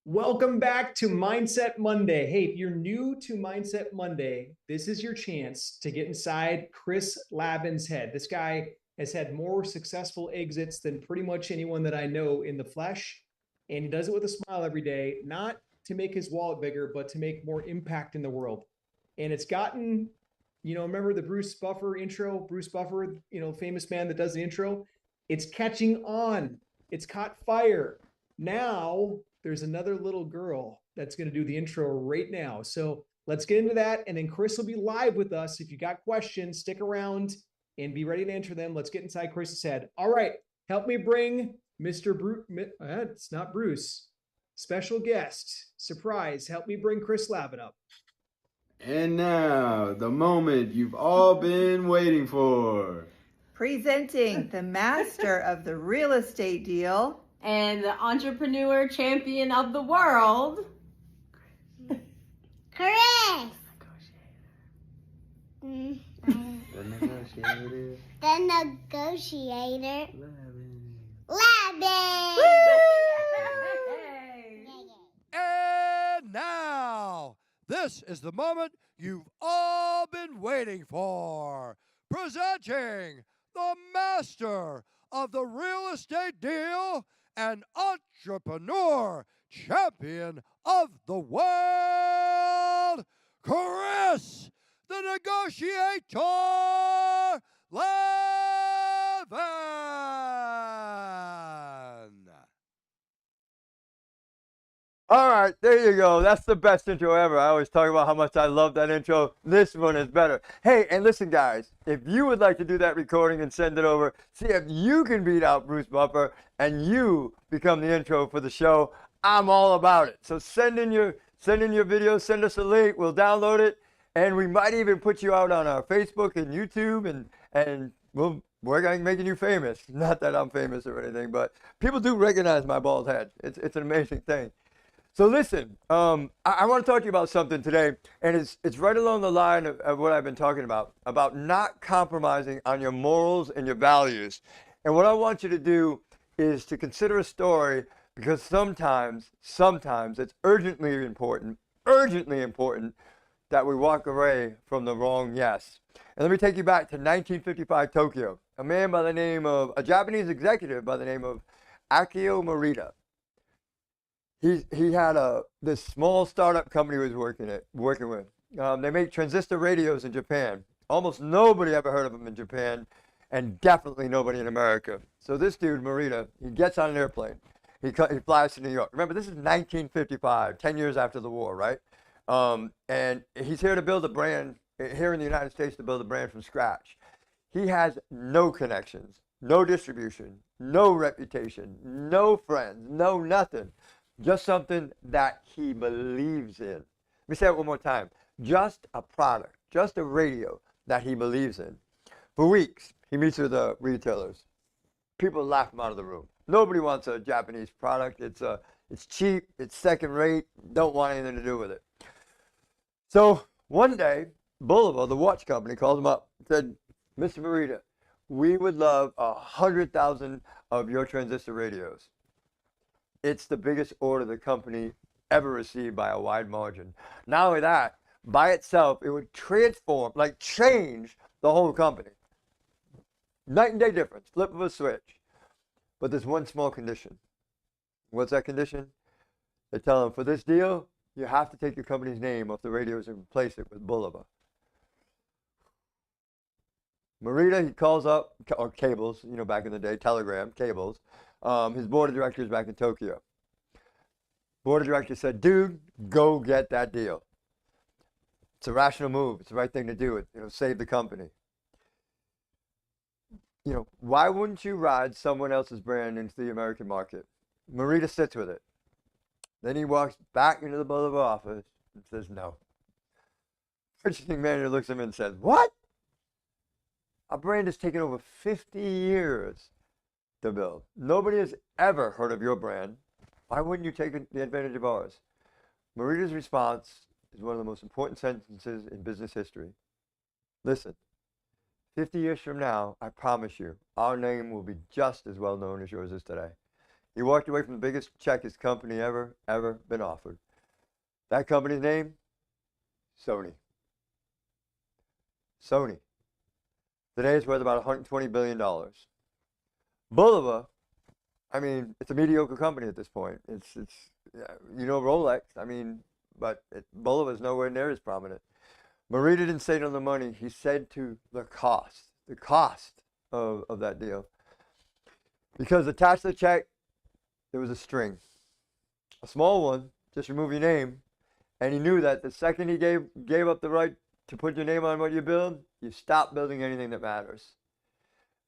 Welcome back to Mindset Monday. Hey, if you're new to Mindset Monday, this is your chance to get inside Chris Lavin's head. This guy has had more successful exits than pretty much anyone that I know in the flesh. And he does it with a smile every day, not to make his wallet bigger, but to make more impact in the world. And it's gotten, remember the Bruce Buffer intro? Bruce Buffer, famous man that does the intro. It's catching on. It's caught fire. Now there's another little girl that's going to do the intro right now. So let's get into that. And then Chris will be live with us. If you got questions, stick around and be ready to answer them. Let's get inside Chris's head. All right. Help me bring Mr. Bruce. It's not Bruce. Special guest. Surprise. Help me bring Chris Lavin up. And now, the moment you've all been waiting for. Presenting the master of the real estate deal and the entrepreneur champion of the world, Chris. The negotiator. The negotiator. Lavin. And now, this is the moment you've all been waiting for. Presenting the master of the real estate deal and entrepreneur champion of the world, Chris, the negotiator Lavin. All right, there you go. That's the best intro ever. I always talk about how much I love that intro. This one is better. Hey, and listen, guys, if you would like to do that recording and send it over, see if you can beat out Bruce Buffer and you become the intro for the show, I'm all about it. So send in your video, send us a link, we'll download it, and we might even put you out on our Facebook and YouTube, and we're making you famous. Not that I'm famous or anything, but people do recognize my bald head. It's an amazing thing. So listen, I want to talk to you about something today, and it's right along the line of what I've been talking about not compromising on your morals and your values. And what I want you to do is to consider a story, because sometimes it's urgently important that we walk away from the wrong yes. And let me take you back to 1955 Tokyo. A Japanese executive by the name of Akio Morita. He had this small startup company he was working with. They make transistor radios in Japan. Almost nobody ever heard of them in Japan, and definitely nobody in America. So this dude, Morita, he gets on an airplane. He flies to New York. Remember, this is 1955, 10 years after the war, right? And he's here to build a brand, here in the United States, to build a brand from scratch. He has no connections, no distribution, no reputation, no friends, no nothing. Just something that he believes in. Let me say it one more time. Just a product, just a radio that he believes in. For weeks, he meets with retailers. People laugh him out of the room. Nobody wants a Japanese product. It's cheap, it's second rate, don't want anything to do with it. So one day, Bulova, the watch company, called him up and said, Mr. Morita, we would love 100,000 of your transistor radios. It's the biggest order the company ever received by a wide margin. Not only that, by itself, it would change the whole company. Night and day difference, flip of a switch. But there's one small condition. What's that condition? They tell him, for this deal, you have to take your company's name off the radios and replace it with Bulova. Morita, he calls up, or cables, back in the day, telegram, cables, his board of directors back in Tokyo. Board of directors said, dude, go get that deal. It's a rational move. It's the right thing to do. Save the company. Why wouldn't you ride someone else's brand into the American market? Morita sits with it. Then he walks back into the Bulova office and says, no. Purchasing manager looks at him and says, what? Our brand has taken over 50 years to build. Nobody has ever heard of your brand. Why wouldn't you take the advantage of ours? Morita's response is one of the most important sentences in business history. Listen, 50 years from now, I promise you, our name will be just as well known as yours is today. He walked away from the biggest check his company ever been offered. That company's name? Sony. Sony. Today it's worth about $120 billion. Bulova, I mean, it's a mediocre company at this point. It's Rolex, I mean, but Bulova is nowhere near as prominent. Morita didn't say on the money. He said to the cost of that deal. Because attached to the check, there was a string. A small one, just remove your name. And he knew that the second he gave up the right to put your name on what you build, you stop building anything that matters.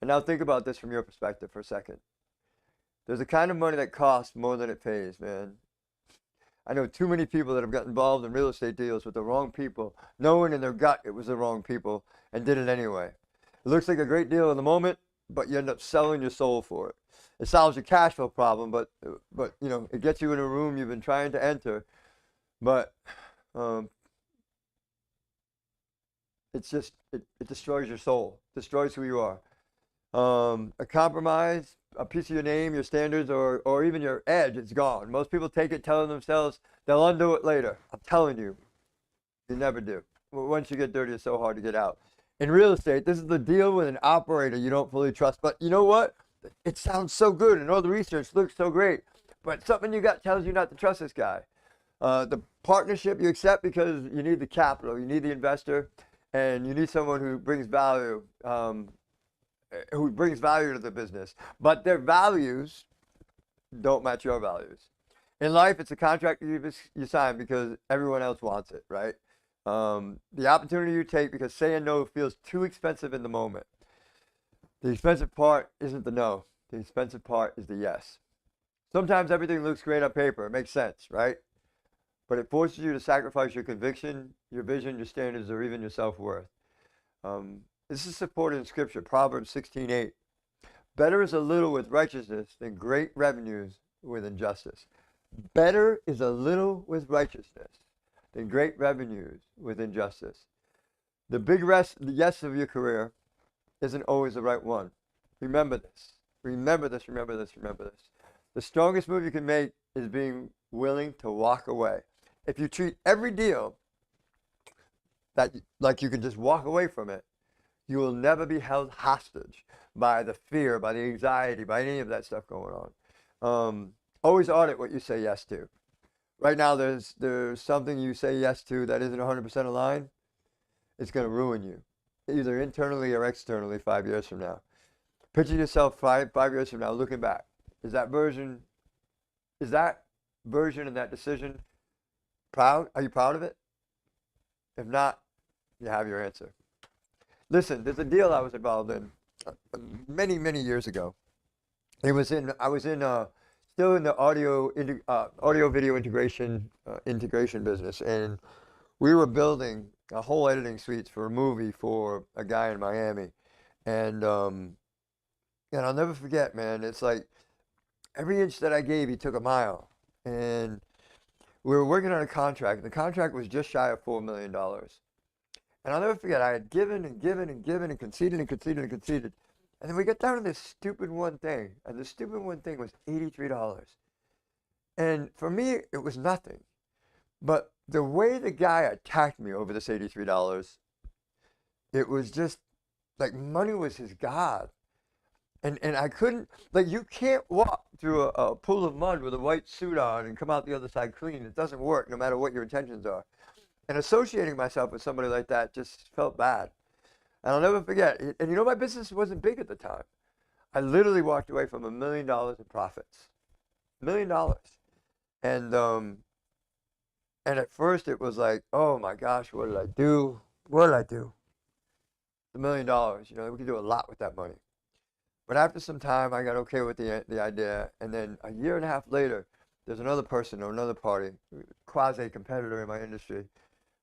And now think about this from your perspective for a second. There's a kind of money that costs more than it pays, man. I know too many people that have got involved in real estate deals with the wrong people, knowing in their gut it was the wrong people, and did it anyway. It looks like a great deal in the moment, but you end up selling your soul for it. It solves your cash flow problem, but it gets you in a room you've been trying to enter, but it's just it destroys your soul, destroys who you are. A compromise, a piece of your name, your standards, or even your edge, it's gone. Most people take it telling themselves they'll undo it later. I'm telling you, you never do. Once you get dirty, it's so hard to get out. In real estate, this is the deal with an operator you don't fully trust. But you know what? It sounds so good, and all the research looks so great. But something you got tells you not to trust this guy. The partnership you accept because you need the capital, you need the investor, and you need someone who brings value. Who brings value to the business, but their values don't match your values. In life, it's a contract you sign because everyone else wants it, right? The opportunity you take because saying no feels too expensive in the moment. The expensive part isn't the no. The expensive part is the yes. Sometimes everything looks great on paper. It makes sense, right? But it forces you to sacrifice your conviction, your vision, your standards, or even your self-worth. This is supported in Scripture, Proverbs 16:8. Better is a little with righteousness than great revenues with injustice. Better is a little with righteousness than great revenues with injustice. The yes of your career isn't always the right one. Remember this. Remember this, remember this, remember this. The strongest move you can make is being willing to walk away. If you treat every deal like you can just walk away from it, you will never be held hostage by the fear, by the anxiety, by any of that stuff going on. Always audit what you say yes to. Right now, there's something you say yes to that isn't 100% aligned. It's going to ruin you, either internally or externally 5 years from now. Picture yourself five years from now looking back. Is that version and that decision proud? Are you proud of it? If not, you have your answer. Listen, there's a deal I was involved in many, many years ago. I was still in the audio video integration business, and we were building a whole editing suite for a movie for a guy in Miami, and I'll never forget, man. It's like every inch that I gave, he took a mile, and we were working on a contract. The contract was just shy of $4 million. And I'll never forget, I had given and given and given and conceded and conceded and conceded. And then we got down to this stupid one thing. And the stupid one thing was $83. And for me, it was nothing. But the way the guy attacked me over this $83, it was just like money was his God. And I couldn't, like, you can't walk through a pool of mud with a white suit on and come out the other side clean. It doesn't work no matter what your intentions are. And associating myself with somebody like that just felt bad. And I'll never forget. And my business wasn't big at the time. I literally walked away from $1 million in profits. $1 million. And at first it was like, oh my gosh, what did I do? What did I do? $1 million, we could do a lot with that money. But after some time, I got okay with the idea. And then a year and a half later, there's another person or another party, quasi-competitor in my industry,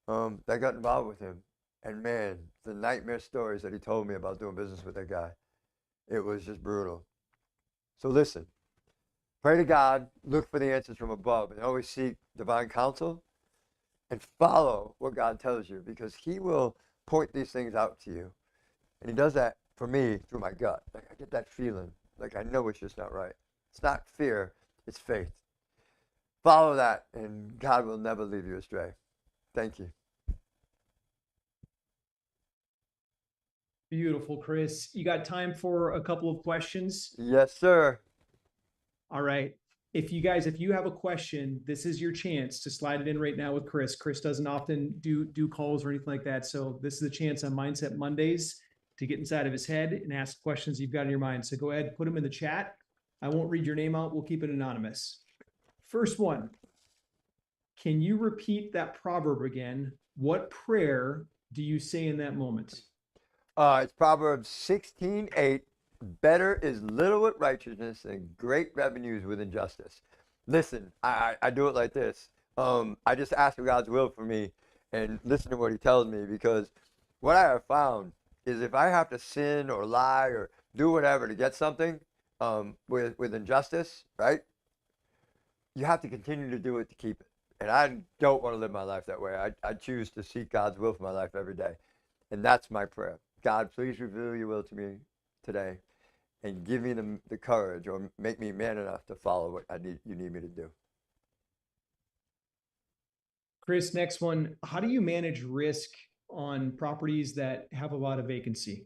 that got involved with him. And man, the nightmare stories that he told me about doing business with that guy, it was just brutal. So listen, pray to God, look for the answers from above, and always seek divine counsel and follow what God tells you, because he will point these things out to you. And he does that for me through my gut. Like I get that feeling, like I know it's just not right. It's not fear, it's faith. Follow that, and God will never leave you astray. Thank you. Beautiful, Chris. You got time for a couple of questions? Yes, sir. All right. If you have a question, this is your chance to slide it in right now with Chris. Chris doesn't often do calls or anything like that. So this is a chance on Mindset Mondays to get inside of his head and ask questions you've got in your mind. So go ahead, put them in the chat. I won't read your name out. We'll keep it anonymous. First one. Can you repeat that proverb again? What prayer do you say in that moment? It's Proverbs 16:8. Better is little with righteousness than great revenues with injustice. Listen, I do it like this. I just ask for God's will for me and listen to what he tells me, because what I have found is if I have to sin or lie or do whatever to get something with injustice, right? You have to continue to do it to keep it. And I don't want to live my life that way. I choose to seek God's will for my life every day. And that's my prayer. God, please reveal your will to me today and give me the courage, or make me man enough to follow what you need me to do. Chris, next one. How do you manage risk on properties that have a lot of vacancy?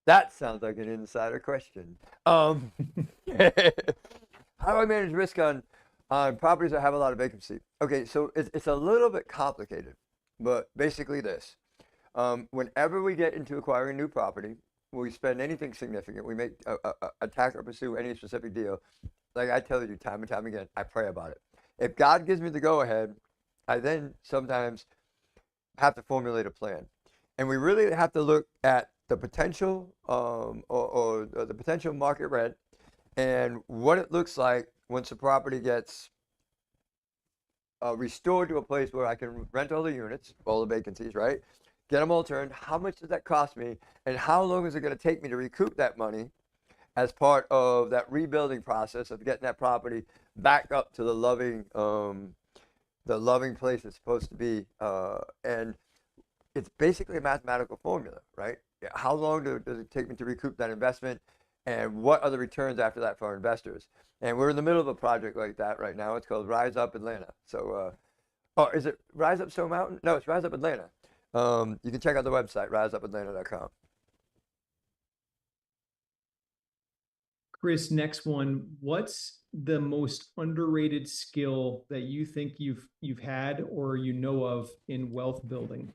That sounds like an insider question. How do I manage risk on properties that have a lot of vacancy? Okay, so it's a little bit complicated, but basically this. Whenever we get into acquiring new property, we spend anything significant, we make attack or pursue any specific deal, like I tell you time and time again, I pray about it. If God gives me the go-ahead, I then sometimes have to formulate a plan. And we really have to look at the potential or the potential market rent and what it looks like once the property gets restored to a place where I can rent all the units, all the vacancies, right? Get them all turned. How much does that cost me? And how long is it going to take me to recoup that money as part of that rebuilding process of getting that property back up to the loving place it's supposed to be? And it's basically a mathematical formula, right? How long does it take me to recoup that investment? And what are the returns after that for our investors? And we're in the middle of a project like that right now. It's called Rise Up Atlanta. So, is it Rise Up Stone Mountain? No, it's Rise Up Atlanta. You can check out the website, riseupatlanta.com. Chris, next one. What's the most underrated skill that you think you've had or you know of in wealth building?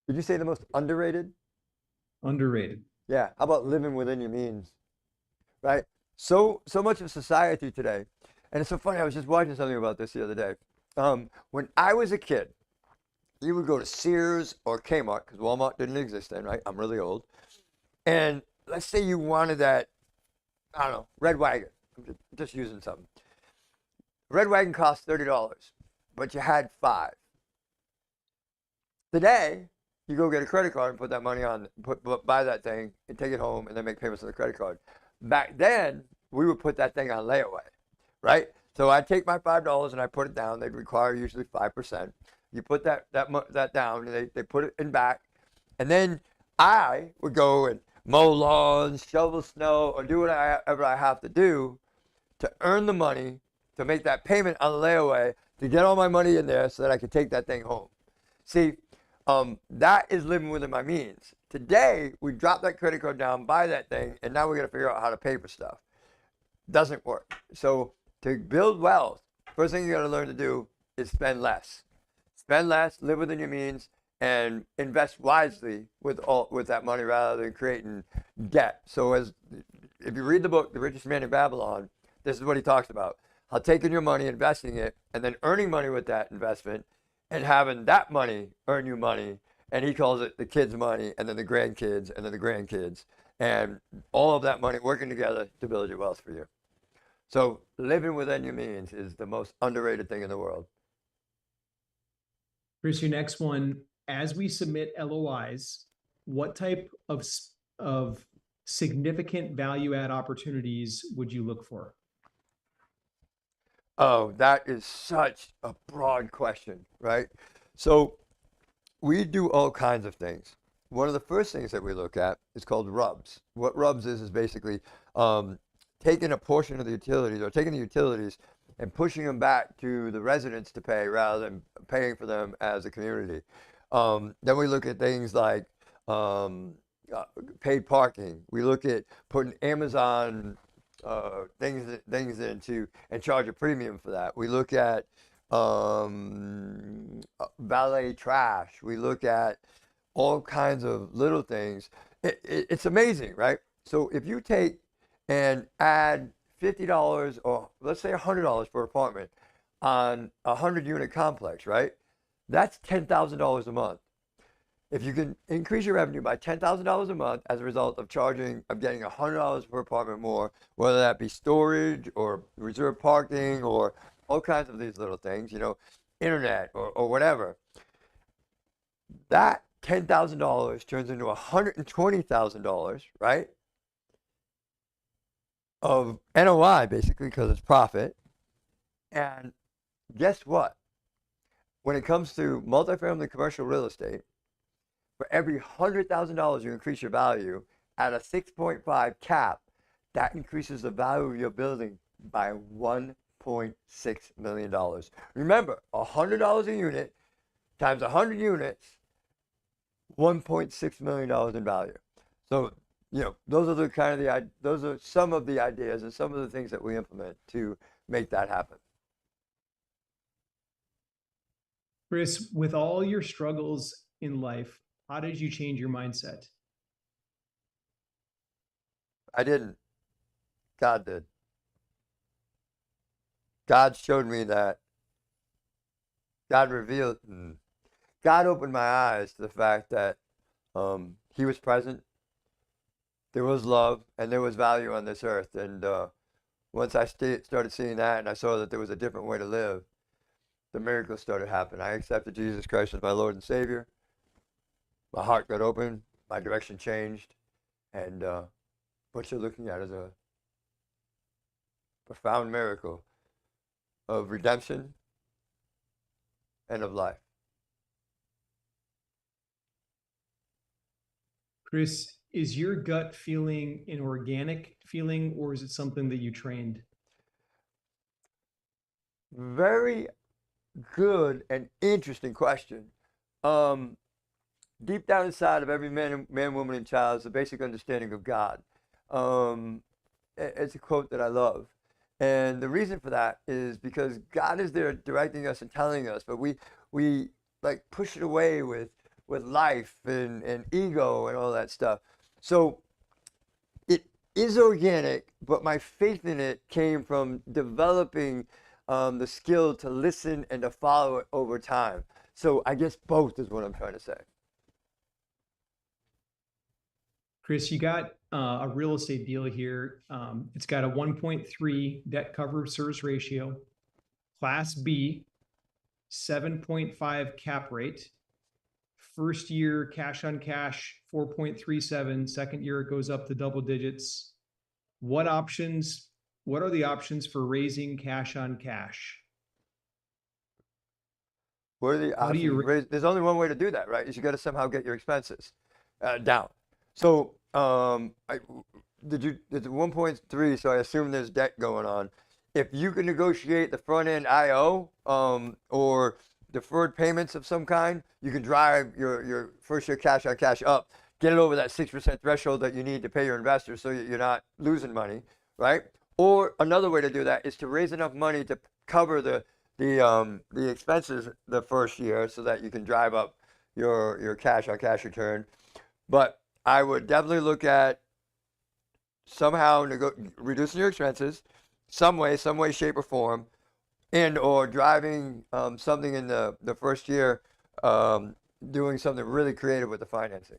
Did you say the most underrated? Underrated. Yeah. How about living within your means? Right? So much of society today, and it's so funny, I was just watching something about this the other day. When I was a kid, you would go to Sears or Kmart, because Walmart didn't exist then, right? I'm really old. And let's say you wanted that, I don't know, Red Wagon. I'm just using something. Red Wagon cost $30, but you had 5. Today, you go get a credit card and put that money on, buy that thing and take it home and then make payments on the credit card. Back then, we would put that thing on layaway, right? So I take my $5 and I put it down. They'd require usually 5%. You put that down, and they put it in back, and then I would go and mow lawns, shovel snow, or do whatever I have to do to earn the money to make that payment on the layaway to get all my money in there so that I could take that thing home. See, that is living within my means. Today, we drop that credit card down, buy that thing, and now we got to figure out how to pay for stuff. Doesn't work. So to build wealth, first thing you got to learn to do is spend less. Spend less, live within your means, and invest wisely with that money rather than creating debt. So if you read the book, The Richest Man in Babylon, this is what he talks about. How taking your money, investing it, and then earning money with that investment, and having that money earn you money. And he calls it the kids' money, and then the grandkids, and then the grandkids. And all of that money working together to build your wealth for you. So living within your means is the most underrated thing in the world. Chris, your next one. As we submit LOIs, what type of significant value add opportunities would you look for? Oh, that is such a broad question, right? So we do all kinds of things. one of the first things that we look at is called RUBS. What RUBS is basically taking a portion of the utilities, or taking the utilities and pushing them back to the residents to pay rather than paying for them as a community. Then we look at things like paid parking. We look at putting Amazon things into and charge a premium for that. We look at valet trash. We look at all kinds of little things. It's amazing, right? So if you take and add $50 or let's say $100 per apartment on a 100-unit complex, right? That's $10,000 a month. If you can increase your revenue by $10,000 a month as a result of getting $100 per apartment more, whether that be storage or reserved parking or all kinds of these little things, internet or whatever, that $10,000 turns into $120,000, right? Of NOI, basically, because it's profit. And guess what? When it comes to multifamily commercial real estate, for every $100,000 you increase your value at a 6.5 cap, that increases the value of your building by $1.6 million. Remember, $100 a unit times 100 units, $1.6 million in value. So, those are some of the ideas and some of the things that we implement to make that happen. Chris, with all your struggles in life, how did you change your mindset? I didn't. God did. God showed me that. God opened my eyes to the fact that He was present, there was love, and there was value on this earth. And once I started seeing that, and I saw that there was a different way to live, the miracles started happening. I accepted Jesus Christ as my Lord and Savior. My heart got open, my direction changed, and what you're looking at is a profound miracle of redemption and of life. Chris, is your gut feeling an organic feeling, or is it something that you trained? Very good and interesting question. Deep down inside of every man, woman, and child is a basic understanding of God. It's a quote that I love. And the reason for that is because God is there directing us and telling us, but we like push it away with life and ego and all that stuff. So it is organic, but my faith in it came from developing the skill to listen and to follow it over time. So I guess both is what I'm trying to say. Chris, you got a real estate deal here. It's got a 1.3 debt cover service ratio, Class B, 7.5 cap rate. First year cash on cash, 4.37. Second year it goes up to double digits. What are the options for raising cash on cash? What are the options? There's only one way to do that, right? Is you got to somehow get your expenses down. So it's 1.3, so I assume there's debt going on. If you can negotiate the front end IO or deferred payments of some kind, you can drive your first year cash on cash up, get it over that 6% threshold that you need to pay your investors so you're not losing money, right? Or another way to do that is to raise enough money to cover the expenses the first year so that you can drive up your cash on cash return. But I would definitely look at somehow reducing your expenses, some way, shape, or form, and or driving something in the first year, doing something really creative with the financing.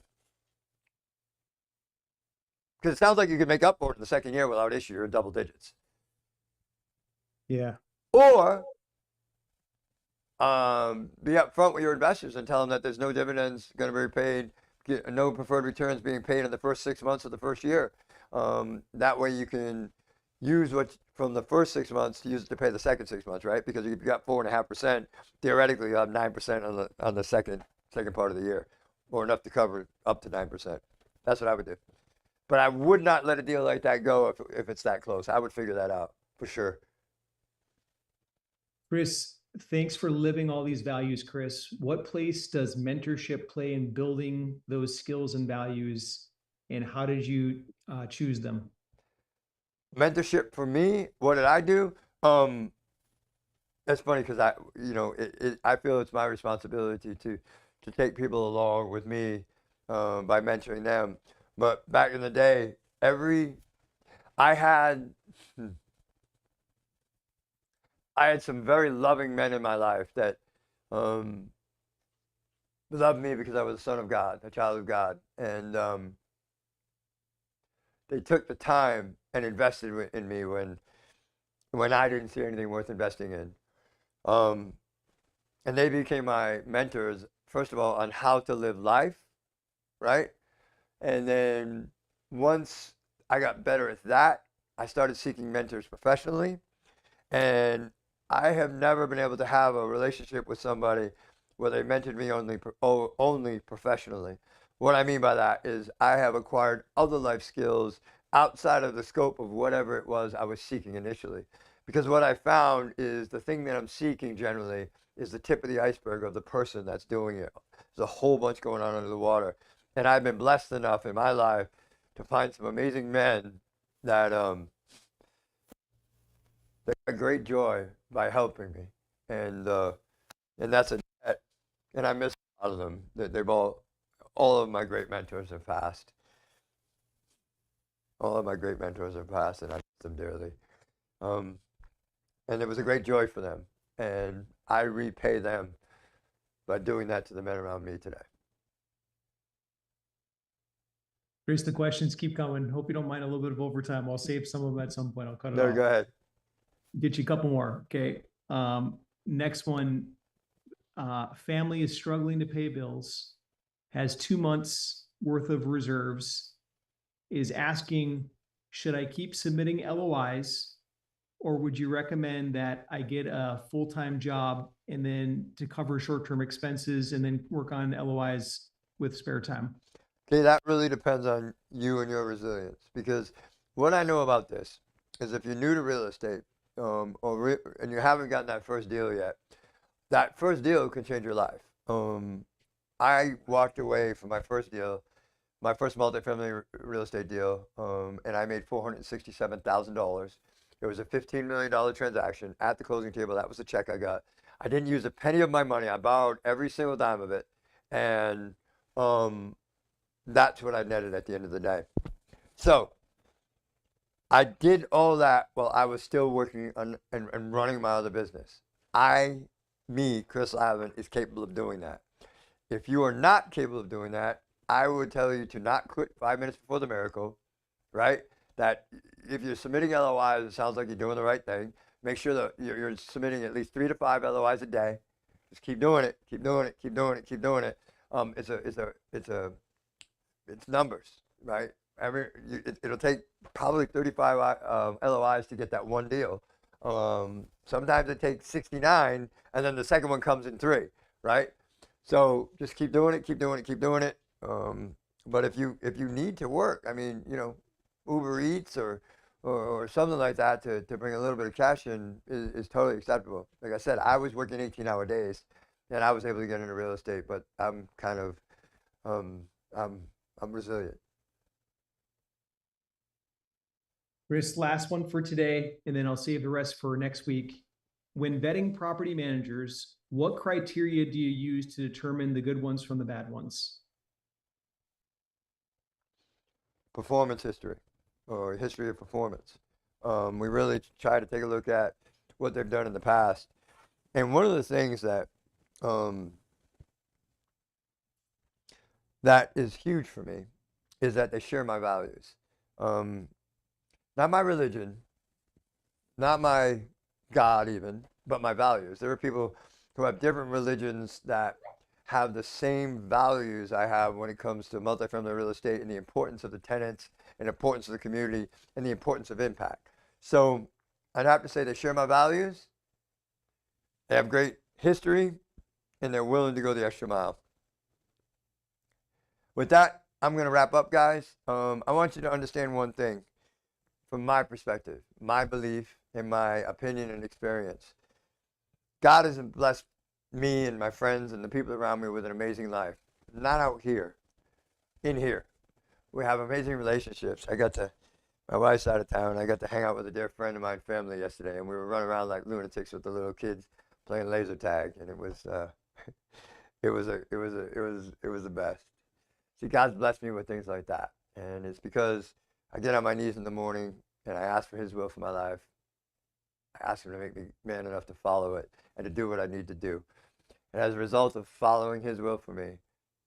Because it sounds like you could make up for it in the second year without issue. You're in double digits. Yeah. Or be upfront with your investors and tell them that there's no dividends going to be paid, no preferred returns being paid in the first 6 months of the first year. That way you can use what from the first 6 months to use it to pay the second 6 months, right? Because if you've got 4.5%, theoretically you have 9% on the second part of the year. or enough to cover up to 9%. That's what I would do. But I would not let a deal like that go if it's that close. I would figure that out for sure. Chris, thanks for living all these values, Chris. What place does mentorship play in building those skills and values, and how did you choose them? Mentorship for me, what did I do? That's funny because I feel it's my responsibility to take people along with me by mentoring them. But back in the day, I had some very loving men in my life that loved me because I was a son of God, a child of God, and they took the time and invested in me when I didn't see anything worth investing in. And they became my mentors, first of all, on how to live life, right? And then once I got better at that, I started seeking mentors professionally. And I have never been able to have a relationship with somebody where they mentored me only professionally. What I mean by that is I have acquired other life skills outside of the scope of whatever it was I was seeking initially. Because what I found is the thing that I'm seeking generally is the tip of the iceberg of the person that's doing it. There's a whole bunch going on under the water. And I've been blessed enough in my life to find some amazing men that they got great joy by helping me. And that's a debt. And I miss a lot of them. They've all of my great mentors have passed. All of my great mentors have passed, and I miss them dearly. And it was a great joy for them. And I repay them by doing that to the men around me today. Chris, the questions keep coming. Hope you don't mind a little bit of overtime. I'll save some of them at some point. I'll cut it No, off. go ahead. Get you a couple more. Okay. Next one. Family is struggling to pay bills, has 2 months worth of reserves, is asking, should I keep submitting LOIs, or would you recommend that I get a full-time job and then to cover short-term expenses and then work on LOIs with spare time? Okay, that really depends on you and your resilience. Because what I know about this is if you're new to real estate and you haven't gotten that first deal yet, that first deal can change your life. I walked away from my first deal, my first multifamily real estate deal, and I made $467,000. It was a $15 million transaction at the closing table. That was the check I got. I didn't use a penny of my money. I borrowed every single dime of it. And that's what I netted at the end of the day. So I did all that while I was still working on and running my other business. Chris Lavin, is capable of doing that. If you are not capable of doing that, I would tell you to not quit 5 minutes before the miracle, right? That if you're submitting LOIs, it sounds like you're doing the right thing. Make sure that you're submitting at least 3 to 5 LOIs a day. Just keep doing it, keep doing it, keep doing it, keep doing it. It's numbers, right? It'll take probably 35 LOIs to get that one deal. Sometimes it takes 69, and then the second one comes in 3, right? So just keep doing it, keep doing it, keep doing it. But if you need to work, I mean, Uber Eats or something like that to bring a little bit of cash in is totally acceptable. Like I said, I was working 18-hour days, and I was able to get into real estate, but I'm kind of I'm resilient. Chris, last one for today, and then I'll save the rest for next week. When vetting property managers, what criteria do you use to determine the good ones from the bad ones? Performance history, or history of performance. We really try to take a look at what they've done in the past. And one of the things that that is huge for me is that they share my values. Not my religion, not my God even, but my values. There are people who have different religions that have the same values I have when it comes to multifamily real estate and the importance of the tenants and the importance of the community and the importance of impact. So I'd have to say they share my values, they have great history, and they're willing to go the extra mile. With that, I'm going to wrap up, guys. I want you to understand one thing from my perspective, my belief, and my opinion and experience. God has blessed me and my friends and the people around me with an amazing life. Not out here, in here. We have amazing relationships. My wife's out of town. I got to hang out with a dear friend of mine, family, yesterday, and we were running around like lunatics with the little kids playing laser tag, and it was the best. See, God's blessed me with things like that, and it's because I get on my knees in the morning and I ask for His will for my life. I ask Him to make me man enough to follow it and to do what I need to do. And as a result of following His will for me,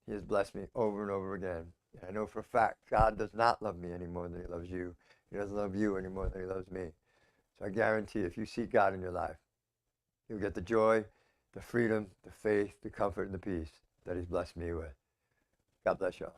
He has blessed me over and over again. And I know for a fact God does not love me any more than He loves you. He doesn't love you any more than He loves me. So I guarantee if you seek God in your life, you'll get the joy, the freedom, the faith, the comfort, and the peace that He's blessed me with. God bless y'all.